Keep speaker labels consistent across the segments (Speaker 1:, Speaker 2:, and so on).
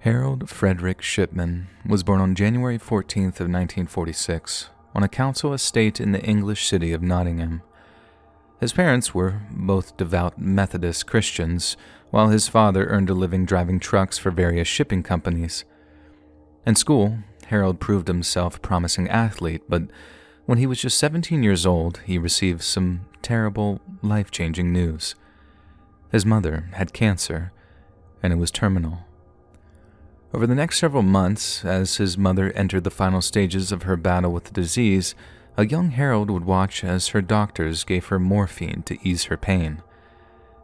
Speaker 1: Harold Frederick Shipman was born on January 14th of 1946 on a council estate in the English city of Nottingham. His parents were both devout Methodist Christians, while his father earned a living driving trucks for various shipping companies. In school, Harold proved himself a promising athlete, but when he was just 17 years old, he received some terrible, life-changing news. His mother had cancer, and it was terminal. Over the next several months, as his mother entered the final stages of her battle with the disease, a young Harold would watch as her doctors gave her morphine to ease her pain.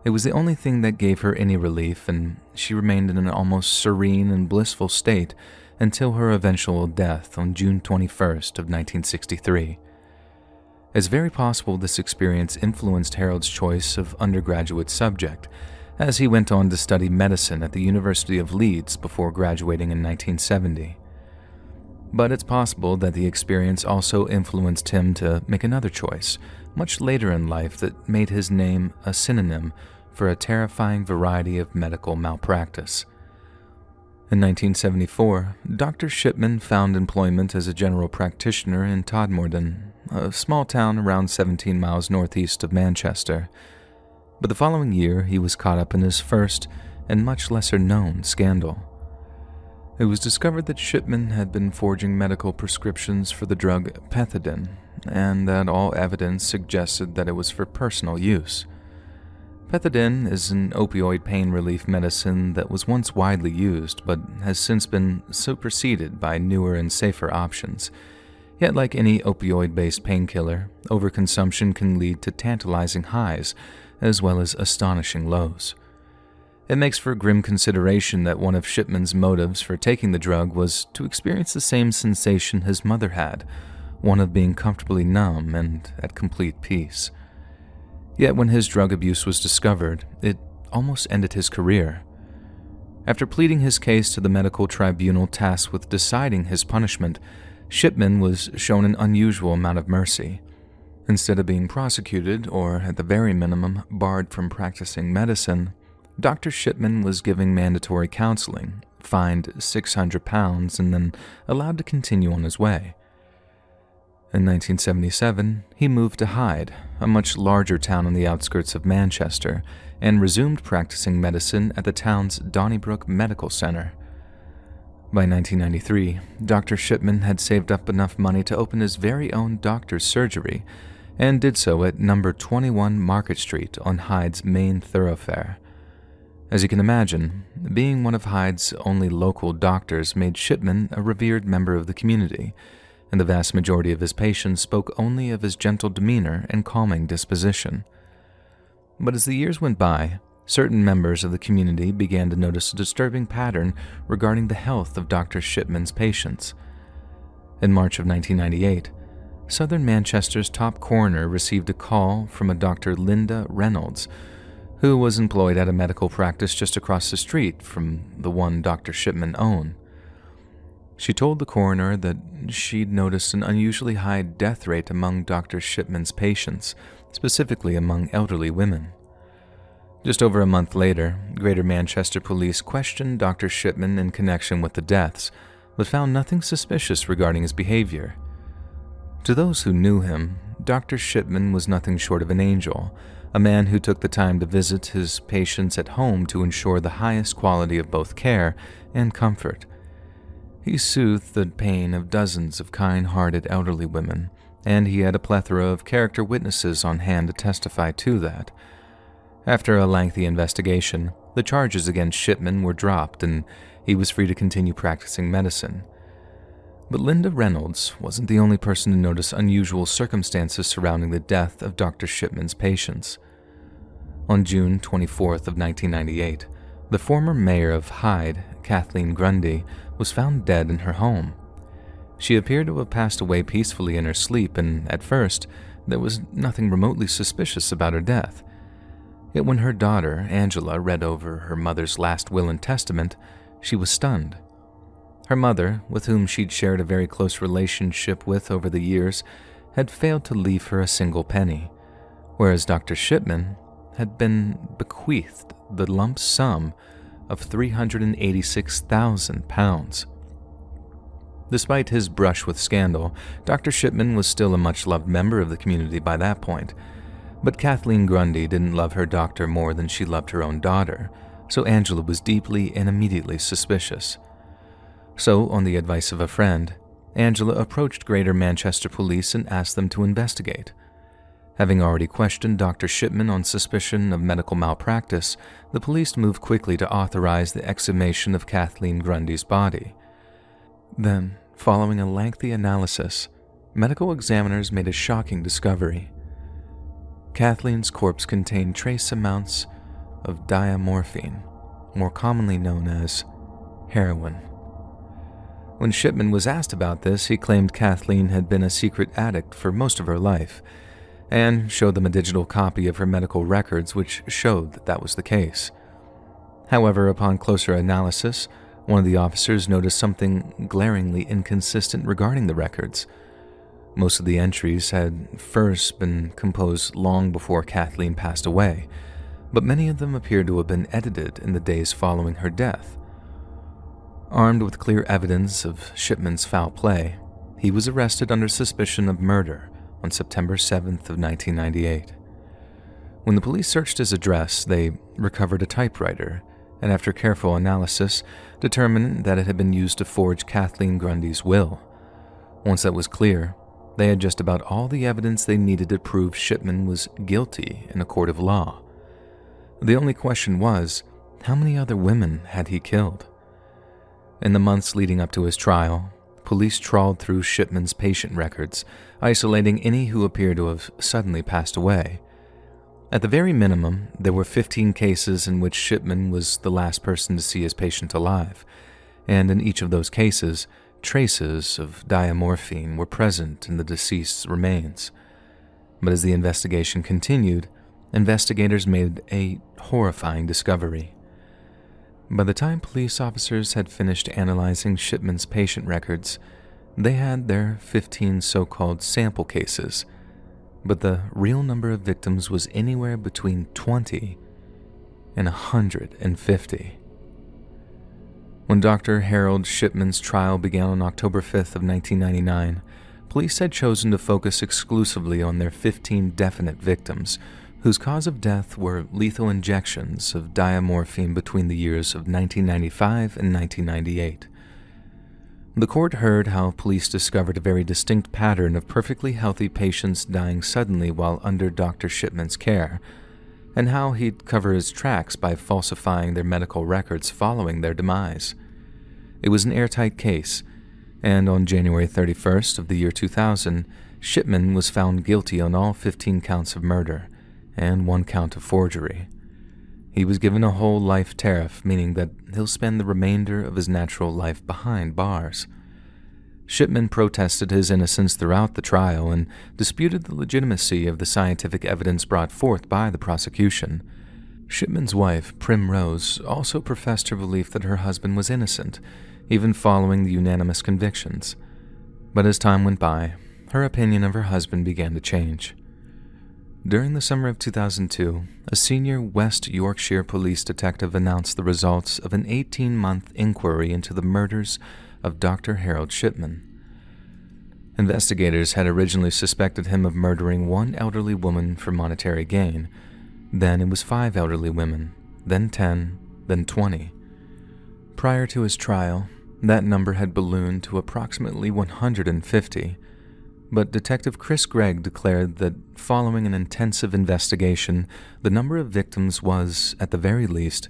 Speaker 1: It was the only thing that gave her any relief, and she remained in an almost serene and blissful state until her eventual death on June 21st of 1963. It's very possible this experience influenced Harold's choice of undergraduate subject, as he went on to study medicine at the University of Leeds before graduating in 1970. But it's possible that the experience also influenced him to make another choice, much later in life, that made his name a synonym for a terrifying variety of medical malpractice. In 1974, Dr. Shipman found employment as a general practitioner in Todmorden, a small town around 17 miles northeast of Manchester. But the following year, he was caught up in his first and much lesser-known scandal. It was discovered that Shipman had been forging medical prescriptions for the drug pethidine, and that all evidence suggested that it was for personal use. Pethidine is an opioid pain relief medicine that was once widely used, but has since been superseded by newer and safer options. Yet, like any opioid-based painkiller, overconsumption can lead to tantalizing highs, as well as astonishing lows. It makes for grim consideration that one of Shipman's motives for taking the drug was to experience the same sensation his mother had, one of being comfortably numb and at complete peace. Yet when his drug abuse was discovered, it almost ended his career. After pleading his case to the medical tribunal tasked with deciding his punishment, Shipman was shown an unusual amount of mercy. Instead of being prosecuted, or at the very minimum, barred from practicing medicine, Dr. Shipman was given mandatory counseling, fined £600, and then allowed to continue on his way. In 1977, he moved to Hyde, a much larger town on the outskirts of Manchester, and resumed practicing medicine at the town's Donnybrook Medical Center. By 1993, Dr. Shipman had saved up enough money to open his very own doctor's surgery, and did so at number 21 Market Street on Hyde's main thoroughfare. As you can imagine, being one of Hyde's only local doctors made Shipman a revered member of the community, and the vast majority of his patients spoke only of his gentle demeanor and calming disposition. But as the years went by, certain members of the community began to notice a disturbing pattern regarding the health of Dr. Shipman's patients. In March of 1998, Southern Manchester's top coroner received a call from a Dr. Linda Reynolds, who was employed at a medical practice just across the street from the one Dr. Shipman owned. She told the coroner that she'd noticed an unusually high death rate among Dr. Shipman's patients, specifically among elderly women. Just over a month later, Greater Manchester Police questioned Dr. Shipman in connection with the deaths, but found nothing suspicious regarding his behavior. To those who knew him, Dr. Shipman was nothing short of an angel, a man who took the time to visit his patients at home to ensure the highest quality of both care and comfort. He soothed the pain of dozens of kind-hearted elderly women, and he had a plethora of character witnesses on hand to testify to that. After a lengthy investigation, the charges against Shipman were dropped and he was free to continue practicing medicine. But Linda Reynolds wasn't the only person to notice unusual circumstances surrounding the death of Dr. Shipman's patients. On June 24th of 1998, the former mayor of Hyde, Kathleen Grundy, was found dead in her home. She appeared to have passed away peacefully in her sleep, and at first, there was nothing remotely suspicious about her death. Yet when her daughter, Angela, read over her mother's last will and testament, she was stunned. Her mother, with whom she'd shared a very close relationship with over the years, had failed to leave her a single penny, whereas Dr. Shipman had been bequeathed the lump sum of 386,000 pounds. Despite his brush with scandal, Dr. Shipman was still a much-loved member of the community by that point. But Kathleen Grundy didn't love her doctor more than she loved her own daughter, so Angela was deeply and immediately suspicious. So, on the advice of a friend, Angela approached Greater Manchester Police and asked them to investigate. Having already questioned Dr. Shipman on suspicion of medical malpractice, the police moved quickly to authorize the exhumation of Kathleen Grundy's body. Then, following a lengthy analysis, medical examiners made a shocking discovery. Kathleen's corpse contained trace amounts of diamorphine, more commonly known as heroin. When Shipman was asked about this, he claimed Kathleen had been a secret addict for most of her life, and showed them a digital copy of her medical records which showed that that was the case. However, upon closer analysis, one of the officers noticed something glaringly inconsistent regarding the records. Most of the entries had first been composed long before Kathleen passed away, but many of them appeared to have been edited in the days following her death. Armed with clear evidence of Shipman's foul play, he was arrested under suspicion of murder on September 7th of 1998. When the police searched his address, they recovered a typewriter, and after careful analysis, determined that it had been used to forge Kathleen Grundy's will. Once that was clear, they had just about all the evidence they needed to prove Shipman was guilty in a court of law. The only question was, how many other women had he killed? In the months leading up to his trial, police trawled through Shipman's patient records, isolating any who appeared to have suddenly passed away. At the very minimum, there were 15 cases in which Shipman was the last person to see his patient alive, and in each of those cases, traces of diamorphine were present in the deceased's remains. But as the investigation continued, investigators made a horrifying discovery. By the time police officers had finished analyzing Shipman's patient records, they had their 15 so-called sample cases, but the real number of victims was anywhere between 20 and 150. When Dr. Harold Shipman's trial began on October 5th of 1999, police had chosen to focus exclusively on their 15 definite victims, whose cause of death were lethal injections of diamorphine between the years of 1995 and 1998. The court heard how police discovered a very distinct pattern of perfectly healthy patients dying suddenly while under Dr. Shipman's care, and how he'd cover his tracks by falsifying their medical records following their demise. It was an airtight case, and on January 31st of the year 2000, Shipman was found guilty on all 15 counts of murder and 1 count of forgery. He was given a whole life tariff, meaning that he'll spend the remainder of his natural life behind bars. Shipman protested his innocence throughout the trial and disputed the legitimacy of the scientific evidence brought forth by the prosecution. Shipman's wife, Prim Rose, also professed her belief that her husband was innocent, even following the unanimous convictions. But as time went by, her opinion of her husband began to change. During the summer of 2002, a senior West Yorkshire police detective announced the results of an 18-month inquiry into the murders of Dr. Harold Shipman. Investigators had originally suspected him of murdering 1 elderly woman for monetary gain. Then it was 5 elderly women, then 10, then 20. Prior to his trial, that number had ballooned to approximately 150. But Detective Chris Gregg declared that following an intensive investigation, the number of victims was, at the very least,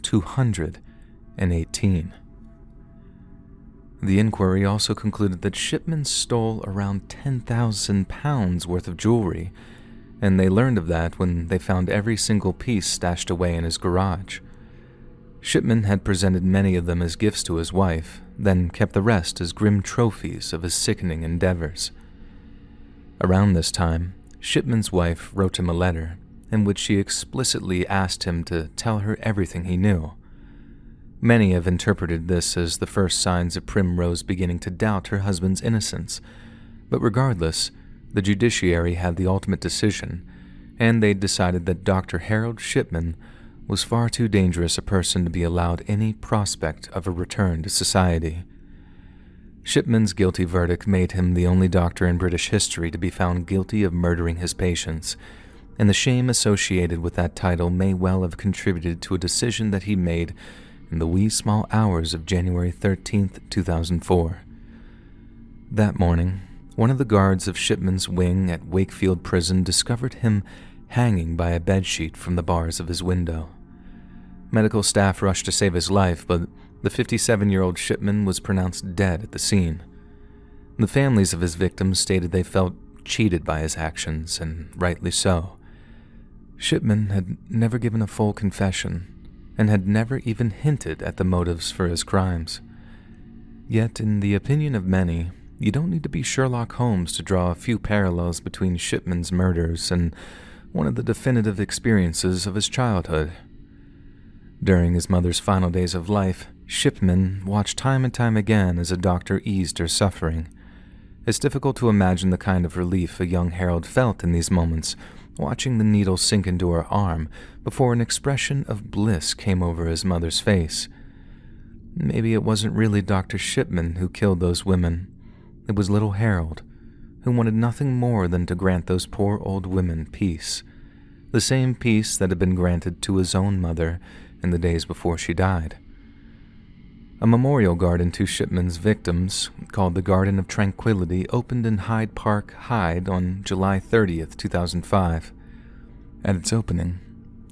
Speaker 1: 218. The inquiry also concluded that Shipman stole around 10,000 pounds worth of jewelry, and they learned of that when they found every single piece stashed away in his garage. Shipman had presented many of them as gifts to his wife, then kept the rest as grim trophies of his sickening endeavors. Around this time, Shipman's wife wrote him a letter in which she explicitly asked him to tell her everything he knew. Many have interpreted this as the first signs of Primrose beginning to doubt her husband's innocence, but regardless, the judiciary had the ultimate decision, and they decided that Dr. Harold Shipman was far too dangerous a person to be allowed any prospect of a return to society. Shipman's guilty verdict made him the only doctor in British history to be found guilty of murdering his patients, and the shame associated with that title may well have contributed to a decision that he made in the wee small hours of January 13th, 2004. That morning, one of the guards of Shipman's wing at Wakefield Prison discovered him hanging by a bedsheet from the bars of his window. Medical staff rushed to save his life, but the 57-year-old Shipman was pronounced dead at the scene. The families of his victims stated they felt cheated by his actions, and rightly so. Shipman had never given a full confession, and had never even hinted at the motives for his crimes. Yet, in the opinion of many, you don't need to be Sherlock Holmes to draw a few parallels between Shipman's murders and one of the definitive experiences of his childhood. During his mother's final days of life, Shipman watched time and time again as a doctor eased her suffering. It's difficult to imagine the kind of relief a young Harold felt in these moments, watching the needle sink into her arm before an expression of bliss came over his mother's face. Maybe it wasn't really Dr. Shipman who killed those women. It was little Harold, who wanted nothing more than to grant those poor old women peace, the same peace that had been granted to his own mother in the days before she died. A memorial garden to Shipman's victims, called the Garden of Tranquility, opened in Hyde Park, Hyde, on July 30th, 2005. At its opening,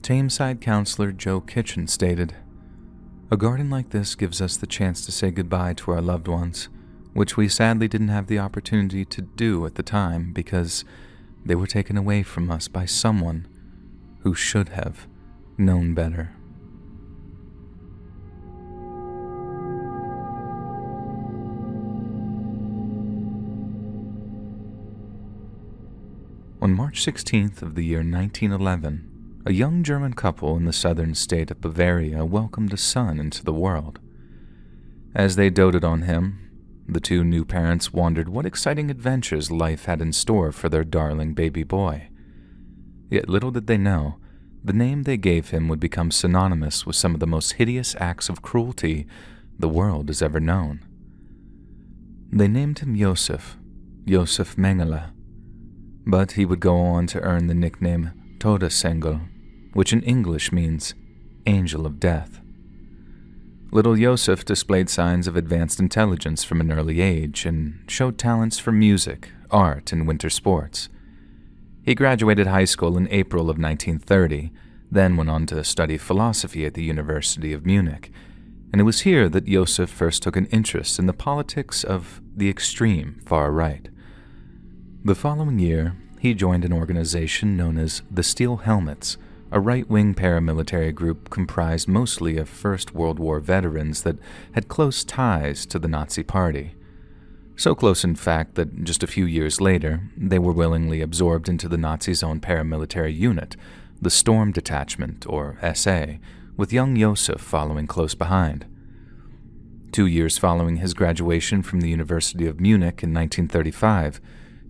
Speaker 1: Tameside counselor Joe Kitchen stated, "A garden like this gives us the chance to say goodbye to our loved ones, which we sadly didn't have the opportunity to do at the time because they were taken away from us by someone who should have known better." On March 16th of the year 1911, a young German couple in the southern state of Bavaria welcomed a son into the world. As they doted on him, the two new parents wondered what exciting adventures life had in store for their darling baby boy. Yet little did they know, the name they gave him would become synonymous with some of the most hideous acts of cruelty the world has ever known. They named him Josef Mengele, but he would go on to earn the nickname Todesengel, which in English means angel of death. Little Josef displayed signs of advanced intelligence from an early age and showed talents for music, art, and winter sports. He graduated high school in April of 1930, then went on to study philosophy at the University of Munich, and it was here that Josef first took an interest in the politics of the extreme far right. The following year, he joined an organization known as the Steel Helmets, a right-wing paramilitary group comprised mostly of First World War veterans that had close ties to the Nazi Party. So close, in fact, that just a few years later, they were willingly absorbed into the Nazis' own paramilitary unit, the Storm Detachment, or SA, with young Josef following close behind. 2 years following his graduation from the University of Munich in 1935,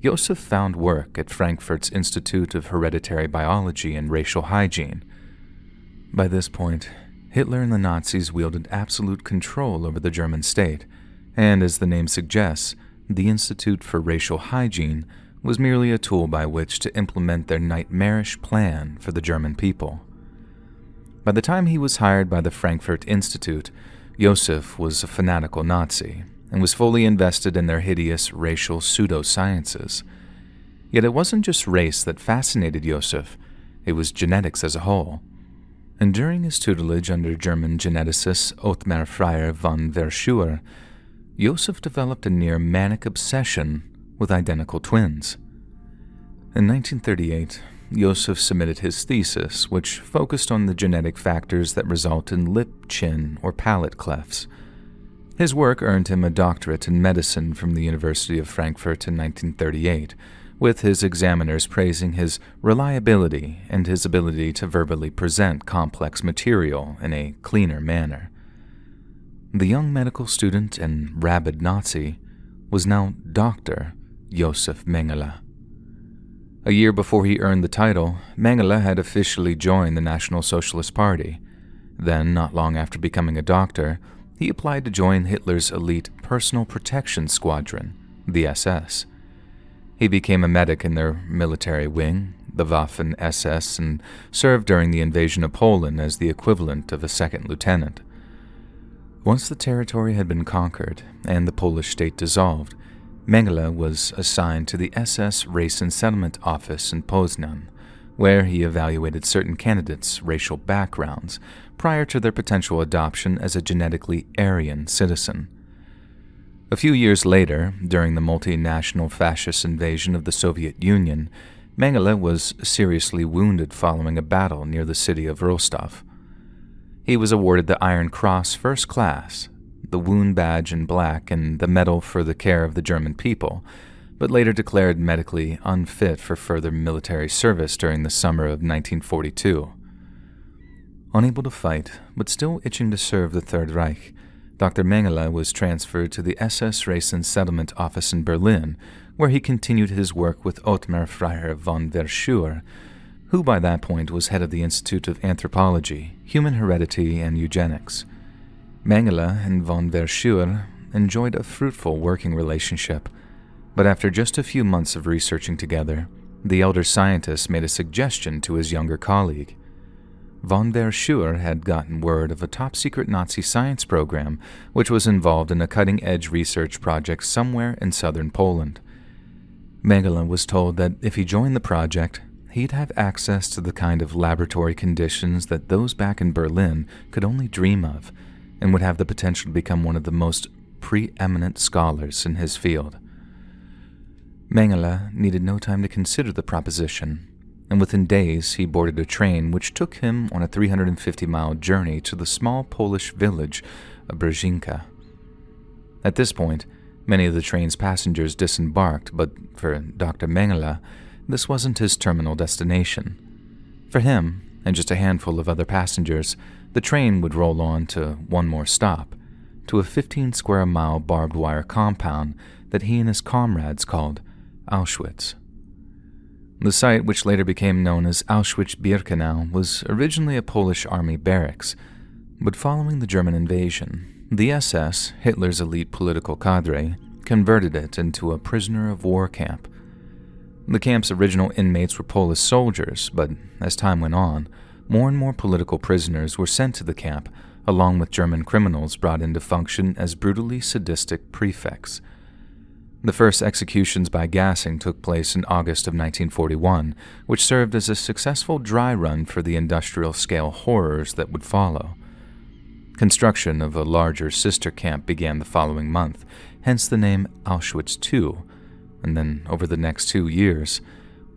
Speaker 1: Josef found work at Frankfurt's Institute of Hereditary Biology and Racial Hygiene. By this point, Hitler and the Nazis wielded absolute control over the German state, and as the name suggests, the Institute for Racial Hygiene was merely a tool by which to implement their nightmarish plan for the German people. By the time he was hired by the Frankfurt Institute, Josef was a fanatical Nazi and was fully invested in their hideous racial pseudosciences. Yet it wasn't just race that fascinated Josef, it was genetics as a whole. And during his tutelage under German geneticist Othmar Freyer von Verschuer, Josef developed a near-manic obsession with identical twins. In 1938, Josef submitted his thesis, which focused on the genetic factors that result in lip, chin, or palate clefts. His work earned him a doctorate in medicine from the University of Frankfurt in 1938, with his examiners praising his reliability and his ability to verbally present complex material in a cleaner manner. The young medical student and rabid Nazi was now Dr. Josef Mengele. A year before he earned the title, Mengele had officially joined the National Socialist Party. Then, not long after becoming a doctor, he applied to join Hitler's elite personal protection squadron, the SS. He became a medic in their military wing, the Waffen-SS, and served during the invasion of Poland as the equivalent of a second lieutenant. Once the territory had been conquered and the Polish state dissolved, Mengele was assigned to the SS Race and Settlement Office in Poznan, where he evaluated certain candidates' racial backgrounds prior to their potential adoption as a genetically Aryan citizen. A few years later, during the multinational fascist invasion of the Soviet Union, Mengele was seriously wounded following a battle near the city of Rostov. He was awarded the Iron Cross First Class, the Wound Badge in Black, and the Medal for the Care of the German People, but later declared medically unfit for further military service during the summer of 1942. Unable to fight, but still itching to serve the Third Reich, Dr. Mengele was transferred to the SS Race and Settlement Office in Berlin, where he continued his work with Ottmar Freiherr von Verschuer, who by that point was head of the Institute of Anthropology, Human Heredity, and Eugenics. Mengele and von Verschuer enjoyed a fruitful working relationship, but after just a few months of researching together, the elder scientist made a suggestion to his younger colleague. Von Verschuer had gotten word of a top-secret Nazi science program which was involved in a cutting-edge research project somewhere in southern Poland. Mengele was told that if he joined the project, he'd have access to the kind of laboratory conditions that those back in Berlin could only dream of, and would have the potential to become one of the most preeminent scholars in his field. Mengele needed no time to consider the proposition, and within days he boarded a train which took him on a 350-mile journey to the small Polish village of Brzezinka. At this point, many of the train's passengers disembarked, but for Dr. Mengele, this wasn't his terminal destination. For him, and just a handful of other passengers, the train would roll on to one more stop, to a 15-square-mile barbed wire compound that he and his comrades called Auschwitz. The site, which later became known as Auschwitz-Birkenau, was originally a Polish army barracks, but following the German invasion, the SS, Hitler's elite political cadre, converted it into a prisoner of war camp. The camp's original inmates were Polish soldiers, but as time went on, more and more political prisoners were sent to the camp, along with German criminals brought into function as brutally sadistic prefects. The first executions by gassing took place in August of 1941, which served as a successful dry run for the industrial-scale horrors that would follow. Construction of a larger sister camp began the following month, hence the name Auschwitz II, and then over the next 2 years,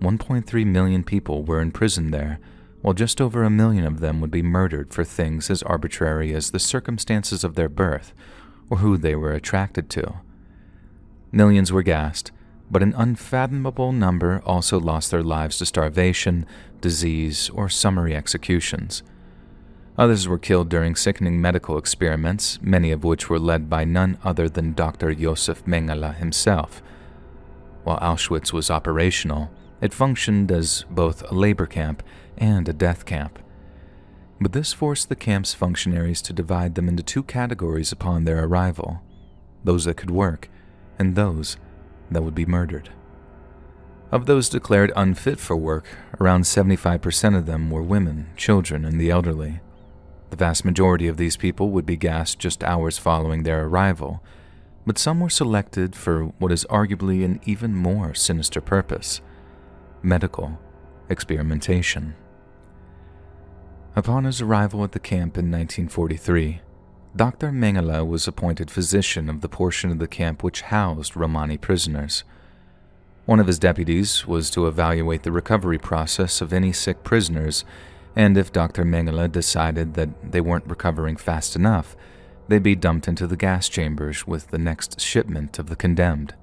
Speaker 1: 1.3 million people were imprisoned there, while just over 1 million of them would be murdered for things as arbitrary as the circumstances of their birth or who they were attracted to. Millions were gassed, but an unfathomable number also lost their lives to starvation, disease, or summary executions. Others were killed during sickening medical experiments, many of which were led by none other than Dr. Josef Mengele himself. While Auschwitz was operational, it functioned as both a labor camp and a death camp. But this forced the camp's functionaries to divide them into 2 categories upon their arrival: those that could work, and those that would be murdered. Of those declared unfit for work, around 75% of them were women, children, and the elderly. The vast majority of these people would be gassed just hours following their arrival, but some were selected for what is arguably an even more sinister purpose: medical experimentation. Upon his arrival at the camp in 1943, Dr. Mengele was appointed physician of the portion of the camp which housed Romani prisoners. One of his deputies was to evaluate the recovery process of any sick prisoners, and if Dr. Mengele decided that they weren't recovering fast enough, they'd be dumped into the gas chambers with the next shipment of the condemned.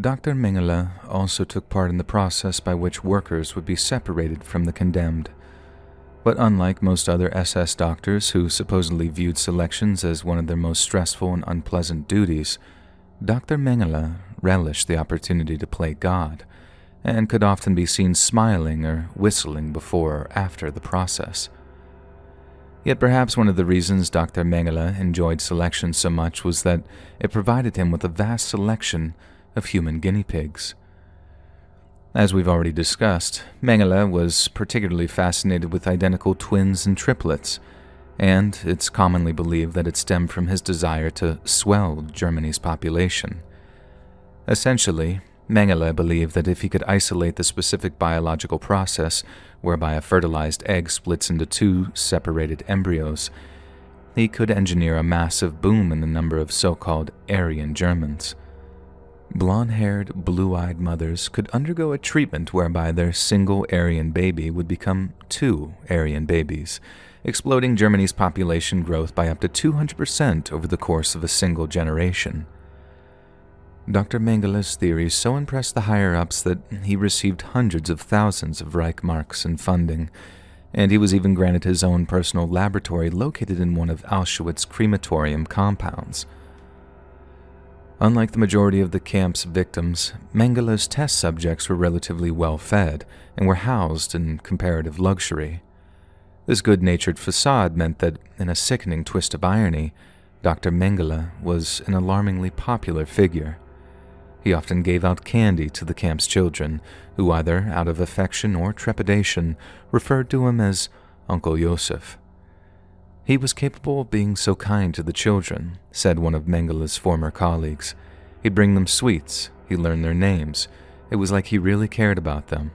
Speaker 1: Dr. Mengele also took part in the process by which workers would be separated from the condemned. But unlike most other SS doctors who supposedly viewed selections as one of their most stressful and unpleasant duties, Dr. Mengele relished the opportunity to play God, and could often be seen smiling or whistling before or after the process. Yet perhaps one of the reasons Dr. Mengele enjoyed selection so much was that it provided him with a vast selection of human guinea pigs. As we've already discussed, Mengele was particularly fascinated with identical twins and triplets, and it's commonly believed that it stemmed from his desire to swell Germany's population. Essentially, Mengele believed that if he could isolate the specific biological process whereby a fertilized egg splits into two separated embryos, he could engineer a massive boom in the number of so-called Aryan Germans. Blonde-haired, blue-eyed mothers could undergo a treatment whereby their single Aryan baby would become two Aryan babies, exploding Germany's population growth by up to 200% over the course of a single generation. Dr. Mengele's theories so impressed the higher-ups that he received hundreds of thousands of Reichsmarks in funding, and he was even granted his own personal laboratory located in one of Auschwitz's crematorium compounds. Unlike the majority of the camp's victims, Mengele's test subjects were relatively well-fed and were housed in comparative luxury. This good-natured facade meant that, in a sickening twist of irony, Dr. Mengele was an alarmingly popular figure. He often gave out candy to the camp's children, who either out of affection or trepidation referred to him as Uncle Josef. He was capable of being so kind to the children, said one of Mengele's former colleagues. He'd bring them sweets, he'd learn their names. It was like he really cared about them.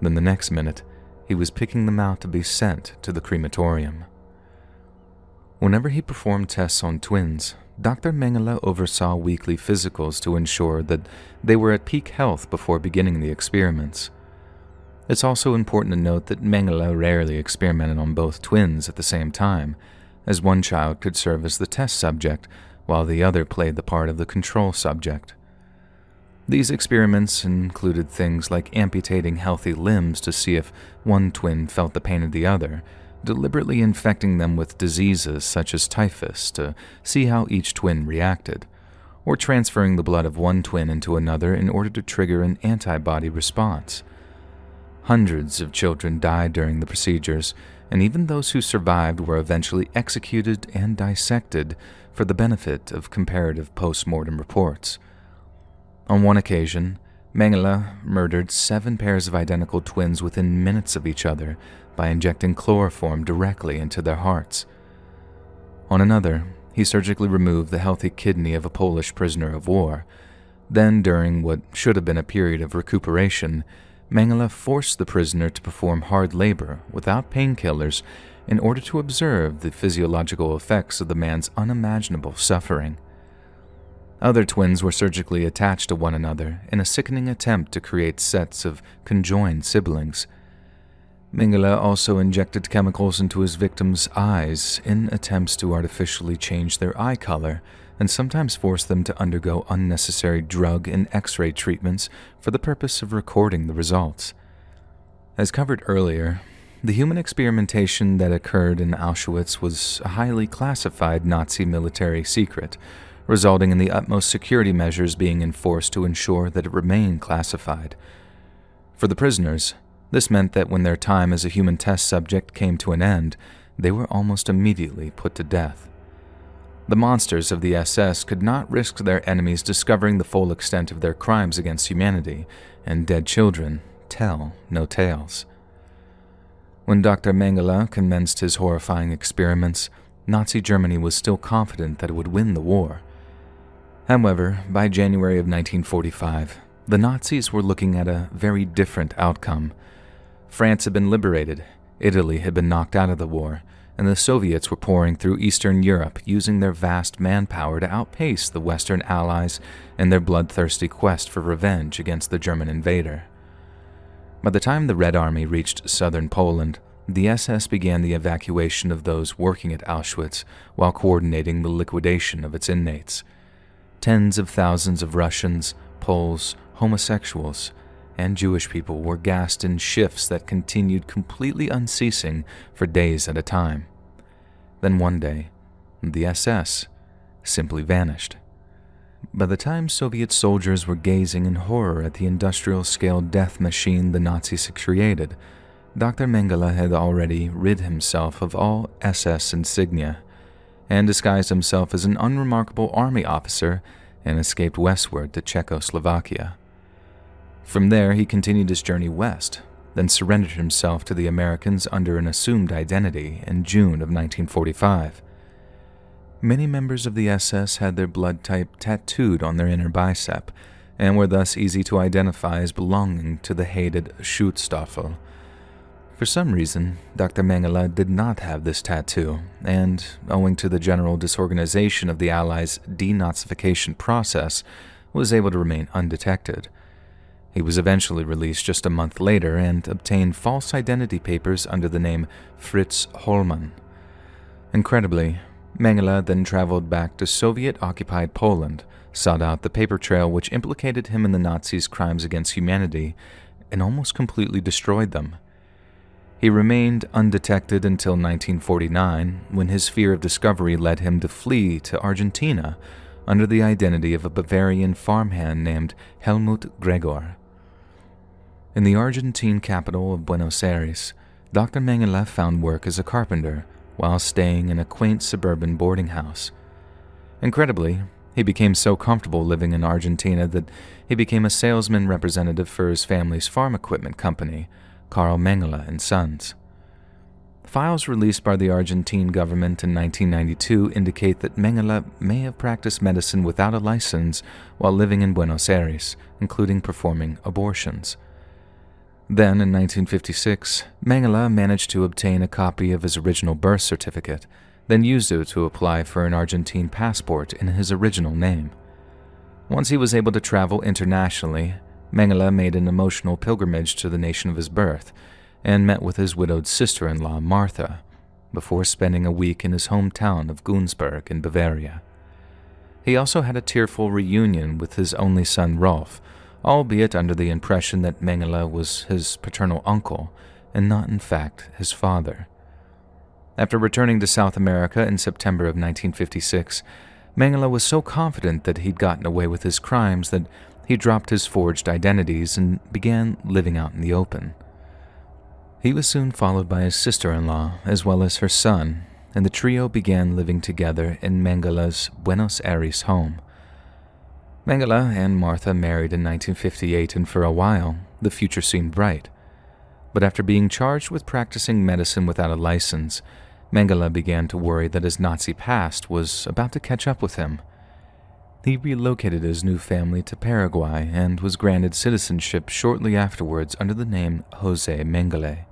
Speaker 1: Then the next minute, he was picking them out to be sent to the crematorium. Whenever he performed tests on twins, Dr. Mengele oversaw weekly physicals to ensure that they were at peak health before beginning the experiments. It's also important to note that Mengele rarely experimented on both twins at the same time, as one child could serve as the test subject while the other played the part of the control subject. These experiments included things like amputating healthy limbs to see if one twin felt the pain of the other, deliberately infecting them with diseases such as typhus to see how each twin reacted, or transferring the blood of one twin into another in order to trigger an antibody response. Hundreds of children died during the procedures, and even those who survived were eventually executed and dissected for the benefit of comparative post-mortem reports. On one occasion, Mengele murdered 7 pairs of identical twins within minutes of each other by injecting chloroform directly into their hearts. On another, he surgically removed the healthy kidney of a Polish prisoner of war. Then, during what should have been a period of recuperation, Mengele forced the prisoner to perform hard labor without painkillers in order to observe the physiological effects of the man's unimaginable suffering. Other twins were surgically attached to one another in a sickening attempt to create sets of conjoined siblings. Mengele also injected chemicals into his victims' eyes in attempts to artificially change their eye color, and sometimes forced them to undergo unnecessary drug and X-ray treatments for the purpose of recording the results. As covered earlier, the human experimentation that occurred in Auschwitz was a highly classified Nazi military secret, resulting in the utmost security measures being enforced to ensure that it remained classified. For the prisoners, this meant that when their time as a human test subject came to an end, they were almost immediately put to death. The monsters of the SS could not risk their enemies discovering the full extent of their crimes against humanity, and dead children tell no tales. When Dr. Mengele commenced his horrifying experiments, Nazi Germany was still confident that it would win the war. However, by January of 1945, the Nazis were looking at a very different outcome. France had been liberated, Italy had been knocked out of the war, and the Soviets were pouring through Eastern Europe using their vast manpower to outpace the Western Allies in their bloodthirsty quest for revenge against the German invader. By the time the Red Army reached southern Poland, the SS began the evacuation of those working at Auschwitz while coordinating the liquidation of its inmates. Tens of thousands of Russians, Poles, homosexuals, and Jewish people were gassed in shifts that continued completely unceasing for days at a time. Then one day, the SS simply vanished. By the time Soviet soldiers were gazing in horror at the industrial-scale death machine the Nazis had created, Dr. Mengele had already rid himself of all SS insignia and disguised himself as an unremarkable army officer and escaped westward to Czechoslovakia. From there, he continued his journey west, then surrendered himself to the Americans under an assumed identity in June of 1945. Many members of the SS had their blood type tattooed on their inner bicep, and were thus easy to identify as belonging to the hated Schutzstaffel. For some reason, Dr. Mengele did not have this tattoo, and, owing to the general disorganization of the Allies' denazification process, was able to remain undetected. He was eventually released just a month later and obtained false identity papers under the name Fritz Hollmann. Incredibly, Mengele then traveled back to Soviet-occupied Poland, sought out the paper trail which implicated him in the Nazis' crimes against humanity, and almost completely destroyed them. He remained undetected until 1949, when his fear of discovery led him to flee to Argentina under the identity of a Bavarian farmhand named Helmut Gregor. In the Argentine capital of Buenos Aires, Dr. Mengele found work as a carpenter while staying in a quaint suburban boarding house. Incredibly, he became so comfortable living in Argentina that he became a salesman representative for his family's farm equipment company, Carl Mengele and Sons. Files released by the Argentine government in 1992 indicate that Mengele may have practiced medicine without a license while living in Buenos Aires, including performing abortions. Then, in 1956, Mengele managed to obtain a copy of his original birth certificate, then used it to apply for an Argentine passport in his original name. Once he was able to travel internationally, Mengele made an emotional pilgrimage to the nation of his birth and met with his widowed sister-in-law, Martha, before spending a week in his hometown of Günzburg in Bavaria. He also had a tearful reunion with his only son, Rolf, albeit under the impression that Mengele was his paternal uncle and not, in fact, his father. After returning to South America in September of 1956, Mengele was so confident that he'd gotten away with his crimes that he dropped his forged identities and began living out in the open. He was soon followed by his sister-in-law, as well as her son, and the trio began living together in Mengele's Buenos Aires home. Mengele and Martha married in 1958, and for a while, the future seemed bright. But after being charged with practicing medicine without a license, Mengele began to worry that his Nazi past was about to catch up with him. He relocated his new family to Paraguay and was granted citizenship shortly afterwards under the name Josef Mengele.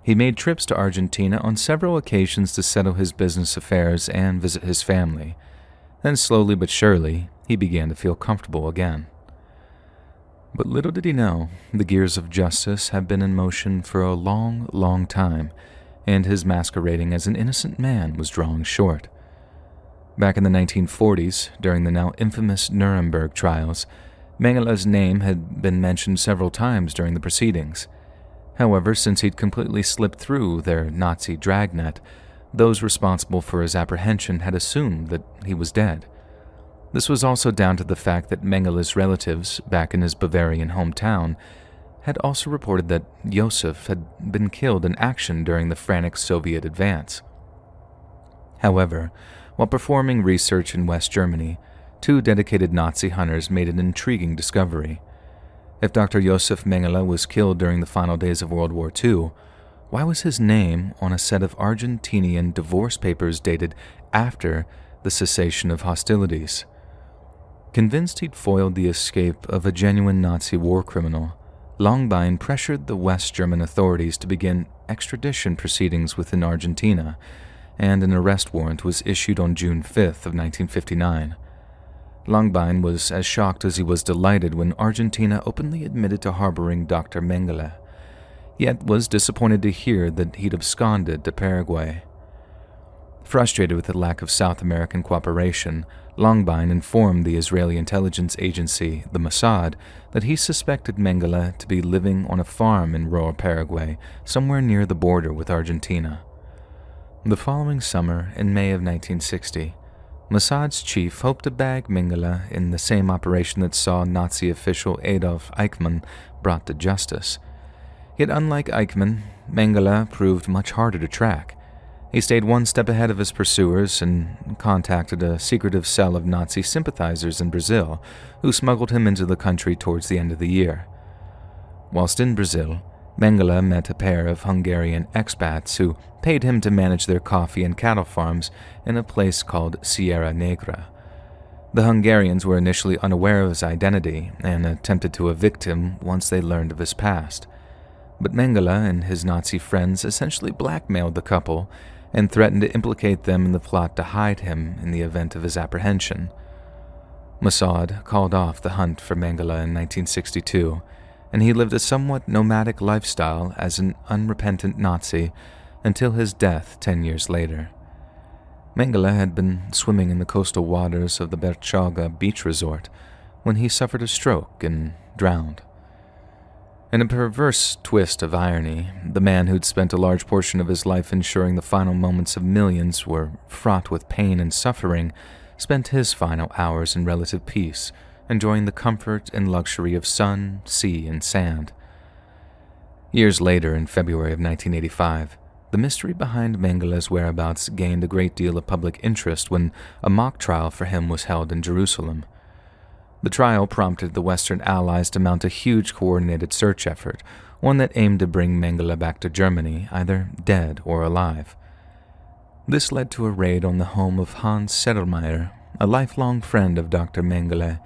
Speaker 1: He made trips to Argentina on several occasions to settle his business affairs and visit his family. Then slowly but surely, he began to feel comfortable again. But little did he know, the gears of justice had been in motion for a long, long time, and his masquerading as an innocent man was drawing short. Back in the 1940s, during the now infamous Nuremberg trials, Mengele's name had been mentioned several times during the proceedings. However, since he'd completely slipped through their Nazi dragnet, those responsible for his apprehension had assumed that he was dead. This was also down to the fact that Mengele's relatives, back in his Bavarian hometown, had also reported that Josef had been killed in action during the frantic Soviet advance. However, while performing research in West Germany, two dedicated Nazi hunters made an intriguing discovery. If Dr. Josef Mengele was killed during the final days of World War II, why was his name on a set of Argentinian divorce papers dated after the cessation of hostilities? Convinced he'd foiled the escape of a genuine Nazi war criminal, Langbein pressured the West German authorities to begin extradition proceedings within Argentina, and an arrest warrant was issued on June 5th of 1959. Langbein was as shocked as he was delighted when Argentina openly admitted to harboring Dr. Mengele, yet was disappointed to hear that he'd absconded to Paraguay. Frustrated with the lack of South American cooperation, Langbein informed the Israeli intelligence agency, the Mossad, that he suspected Mengele to be living on a farm in rural Paraguay, somewhere near the border with Argentina. The following summer, in May of 1960, Mossad's chief hoped to bag Mengele in the same operation that saw Nazi official Adolf Eichmann brought to justice. Yet unlike Eichmann, Mengele proved much harder to track. He stayed one step ahead of his pursuers and contacted a secretive cell of Nazi sympathizers in Brazil, who smuggled him into the country towards the end of the year. Whilst in Brazil, Mengele met a pair of Hungarian expats who paid him to manage their coffee and cattle farms in a place called Sierra Negra. The Hungarians were initially unaware of his identity and attempted to evict him once they learned of his past. But Mengele and his Nazi friends essentially blackmailed the couple and threatened to implicate them in the plot to hide him in the event of his apprehension. Mossad called off the hunt for Mengele in 1962, and he lived a somewhat nomadic lifestyle as an unrepentant Nazi until his death 10 years later. Mengele had been swimming in the coastal waters of the Bertioga beach resort when he suffered a stroke and drowned. In a perverse twist of irony, the man who'd spent a large portion of his life ensuring the final moments of millions were fraught with pain and suffering spent his final hours in relative peace, enjoying the comfort and luxury of sun, sea, and sand. Years later, in February of 1985, the mystery behind Mengele's whereabouts gained a great deal of public interest when a mock trial for him was held in Jerusalem. The trial prompted the Western Allies to mount a huge coordinated search effort, one that aimed to bring Mengele back to Germany, either dead or alive. This led to a raid on the home of Hans Sedlmayr, a lifelong friend of Dr. Mengele,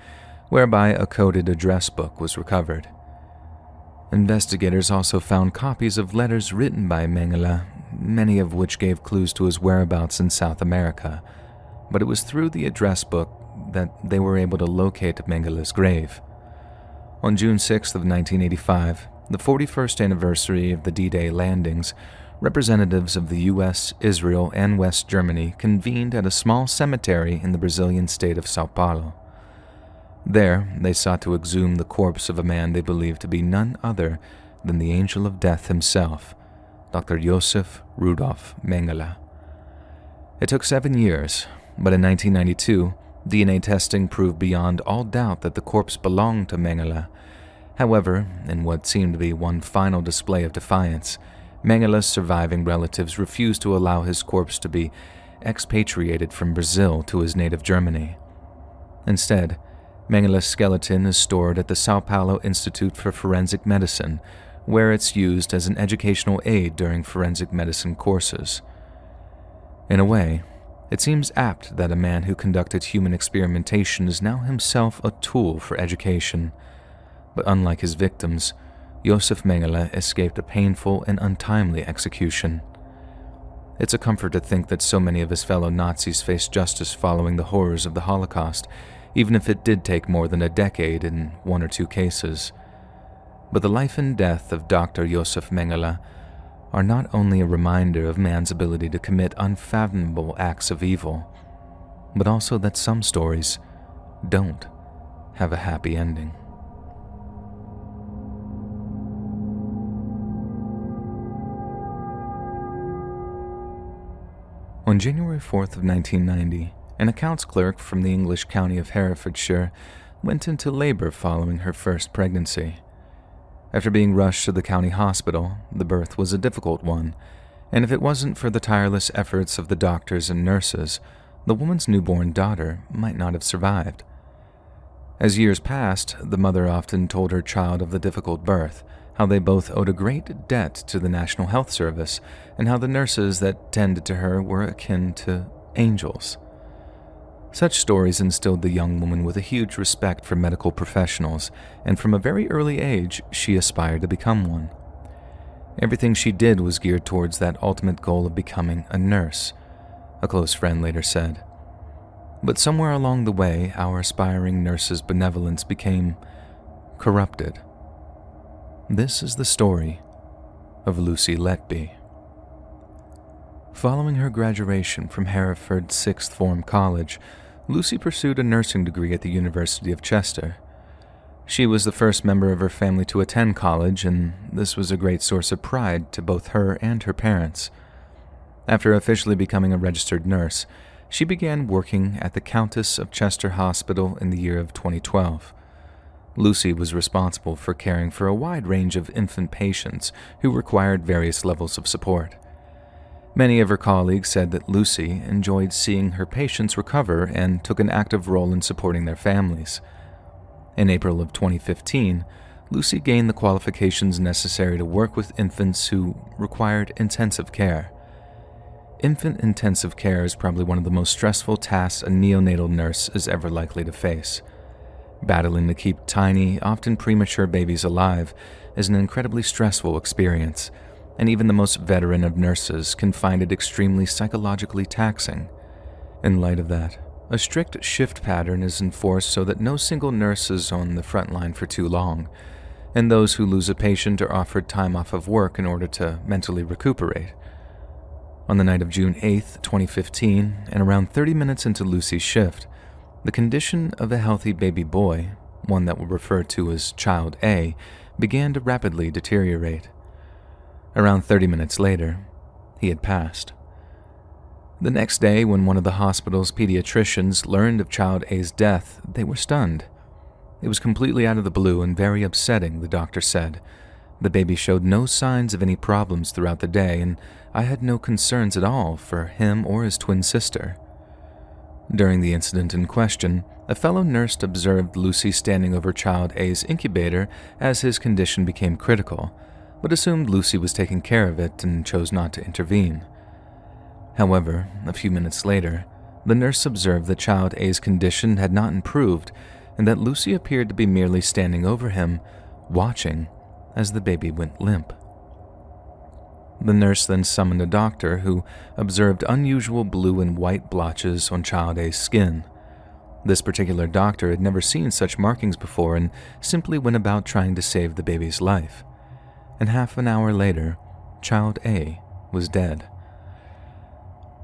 Speaker 1: whereby a coded address book was recovered. Investigators also found copies of letters written by Mengele, many of which gave clues to his whereabouts in South America, but it was through the address book that they were able to locate Mengele's grave. On June 6th of 1985, the 41st anniversary of the D-Day landings, representatives of the U.S., Israel, and West Germany convened at a small cemetery in the Brazilian state of São Paulo. There, they sought to exhume the corpse of a man they believed to be none other than the angel of death himself, Dr. Josef Rudolf Mengele. It took 7 years, but in 1992, DNA testing proved beyond all doubt that the corpse belonged to Mengele. However, in what seemed to be one final display of defiance, Mengele's surviving relatives refused to allow his corpse to be expatriated from Brazil to his native Germany. Instead, Mengele's skeleton is stored at the São Paulo Institute for Forensic Medicine, where it's used as an educational aid during forensic medicine courses. In a way, it seems apt that a man who conducted human experimentation is now himself a tool for education. But unlike his victims, Josef Mengele escaped a painful and untimely execution. It's a comfort to think that so many of his fellow Nazis faced justice following the horrors of the Holocaust, even if it did take more than a decade in 1 or 2 cases. But the life and death of Dr. Josef Mengele are not only a reminder of man's ability to commit unfathomable acts of evil, but also that some stories don't have a happy ending. On January 4th of 1990, an accounts clerk from the English county of Herefordshire went into labor following her first pregnancy. After being rushed to the county hospital, the birth was a difficult one, and if it wasn't for the tireless efforts of the doctors and nurses, the woman's newborn daughter might not have survived. As years passed, the mother often told her child of the difficult birth, how they both owed a great debt to the National Health Service, and how the nurses that tended to her were akin to angels. Such stories instilled the young woman with a huge respect for medical professionals, and from a very early age, she aspired to become one. Everything she did was geared towards that ultimate goal of becoming a nurse, a close friend later said. But somewhere along the way, our aspiring nurse's benevolence became corrupted. This is the story of Lucy Letby. Following her graduation from Hereford Sixth Form College, Lucy pursued a nursing degree at the University of Chester. She was the first member of her family to attend college, and this was a great source of pride to both her and her parents. After officially becoming a registered nurse, she began working at the Countess of Chester Hospital in the year of 2012. Lucy was responsible for caring for a wide range of infant patients who required various levels of support. Many of her colleagues said that Lucy enjoyed seeing her patients recover and took an active role in supporting their families. In April of 2015, Lucy gained the qualifications necessary to work with infants who required intensive care. Infant intensive care is probably one of the most stressful tasks a neonatal nurse is ever likely to face. Battling to keep tiny, often premature babies alive is an incredibly stressful experience, and even the most veteran of nurses can find it extremely psychologically taxing. In light of that, a strict shift pattern is enforced so that no single nurse is on the front line for too long, and those who lose a patient are offered time off of work in order to mentally recuperate. On the night of June 8, 2015, and around 30 minutes into Lucy's shift, the condition of a healthy baby boy, one that we'll refer to as Child A, began to rapidly deteriorate. Around 30 minutes later, he had passed. The next day, when one of the hospital's pediatricians learned of Child A's death, they were stunned. It was completely out of the blue and very upsetting, the doctor said. The baby showed no signs of any problems throughout the day, and I had no concerns at all for him or his twin sister. During the incident in question, a fellow nurse observed Lucy standing over Child A's incubator as his condition became critical, but assumed Lucy was taking care of it and chose not to intervene. However, a few minutes later, the nurse observed that Child A's condition had not improved and that Lucy appeared to be merely standing over him, watching as the baby went limp. The nurse then summoned a doctor who observed unusual blue and white blotches on Child A's skin. This particular doctor had never seen such markings before and simply went about trying to save the baby's life. And half an hour later, Child A was dead.